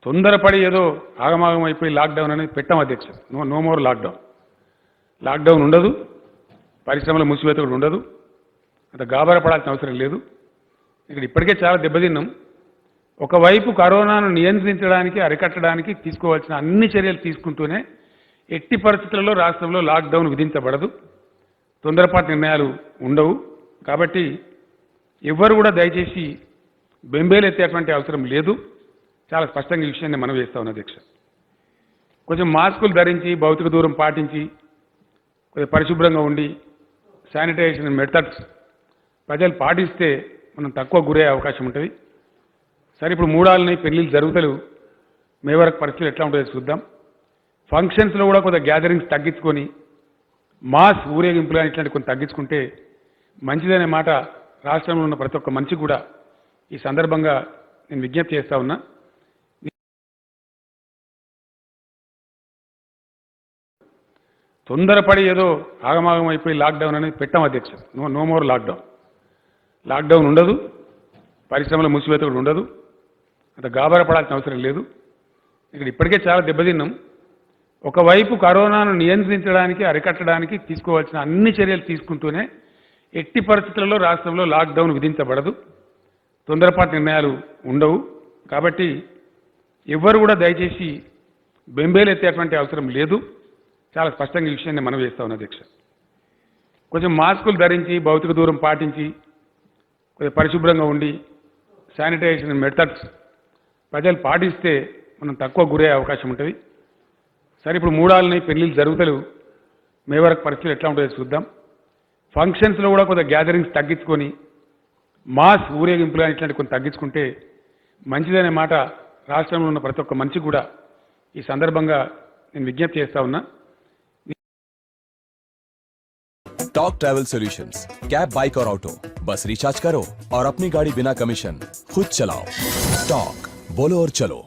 తొందరపడి ఏదో ఆగమాగం అయిపోయి లాక్డౌన్ అనేది పెట్టాం అధ్యక్ష. No more lockdown. లాక్డౌన్ ఉండదు, పరిశ్రమల మూసివేత కూడా ఉండదు, అంత గాబరపడాల్సిన అవసరం లేదు. ఇక్కడ ఇప్పటికే చాలా దెబ్బతిన్నాం. ఒకవైపు కరోనాను నియంత్రించడానికి అరికట్టడానికి తీసుకోవాల్సిన అన్ని చర్యలు తీసుకుంటూనే ఎట్టి పరిస్థితులలో రాష్ట్రంలో లాక్డౌన్ విధించబడదు, తొందరపాటు నిర్ణయాలు ఉండవు. కాబట్టి ఎవ్వరు కూడా దయచేసి బెంబేలు ఎత్తేటువంటి అవసరం లేదు. చాలా స్పష్టంగా ఈ విషయాన్ని మనం వేస్తా ఉన్నాం అధ్యక్ష. కొంచెం మాస్కులు ధరించి, భౌతిక దూరం పాటించి, కొంచెం పరిశుభ్రంగా ఉండి, శానిటైజేషన్ మెథడ్స్ ప్రజలు పాటిస్తే మనం తక్కువ గురయ్యే అవకాశం ఉంటుంది. సరే, ఇప్పుడు మూడాలని పెళ్లిళ్ళు జరుగుతలేవు, మే వరకు పరిస్థితులు ఎట్లా ఉంటుందో చూద్దాం. ఫంక్షన్స్లో కూడా కొంత గ్యాదరింగ్స్ తగ్గించుకొని మాస్ ఊరేగింపులు కానీ ఇట్లాంటి కొన్ని తగ్గించుకుంటే మంచిదనే మాట రాష్ట్రంలో ఉన్న ప్రతి ఒక్క మనిషి కూడా ఈ సందర్భంగా నేను విజ్ఞప్తి చేస్తా ఉన్నా. తొందరపడి ఏదో ఆగమాగం అయిపోయి లాక్డౌన్ అనేది పెట్టాం అధ్యక్ష. No more lockdown. లాక్డౌన్ ఉండదు, పరిశ్రమల మూసివేత కూడా ఉండదు, అంత గాబరపడాల్సిన అవసరం లేదు. ఇక్కడ ఇప్పటికే చాలా దెబ్బతిన్నాం. ఒకవైపు కరోనాను నియంత్రించడానికి అరికట్టడానికి తీసుకోవాల్సిన అన్ని చర్యలు తీసుకుంటూనే ఎట్టి పరిస్థితులలో రాష్ట్రంలో లాక్డౌన్ విధించబడదు, తొందరపాటు నిర్ణయాలు ఉండవు. కాబట్టి ఎవ్వరు కూడా దయచేసి బెంబేలు ఎత్తేటువంటి అవసరం లేదు. చాలా స్పష్టంగా ఈ విషయాన్ని మనం వేస్తా ఉన్నాం అధ్యక్ష. కొంచెం మాస్కులు ధరించి, భౌతిక దూరం పాటించి, కొంచెం పరిశుభ్రంగా ఉండి, శానిటైజేషన్ మెథడ్స్ ప్రజలు పాటిస్తే మనం తక్కువ గురయ్యే అవకాశం ఉంటుంది. సరే, ఇప్పుడు మూడాలని పెళ్లిళ్ళు జరుగుతలేవు, మే వరకు పరిస్థితులు ఎట్లా ఉంటుందో చూద్దాం. ఫంక్షన్స్లో కూడా కొంత గ్యాదరింగ్స్ తగ్గించుకొని మాస్ ఊరేగింపులు కానీ ఇట్లాంటి కొన్ని తగ్గించుకుంటే మంచిదనే మాట రాష్ట్రంలో ఉన్న ప్రతి ఒక్క మనిషి కూడా ఈ సందర్భంగా నేను విజ్ఞప్తి చేస్తా ఉన్నా. Top travel solutions, cab, bike और ऑटो, बस रिचार्ज करो और अपनी गाड़ी बिना कमीशन खुद चलाओ. टॉक, बोलो और चलो.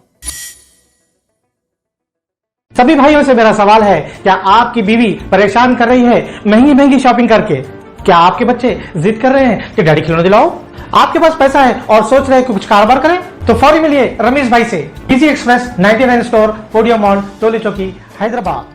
सभी भाइयों से मेरा सवाल है, क्या आपकी बीवी परेशान कर रही है महंगी महंगी शॉपिंग करके? क्या आपके बच्चे जिद कर रहे हैं कि डैडी खिलौने दिलाओ? आपके पास पैसा है और सोच रहे हैं कि कुछ कारोबार करें? तो फौरी मिलिए रमेश भाई से. Easy express 99 store, podium mall, Toli Chowki, Hyderabad.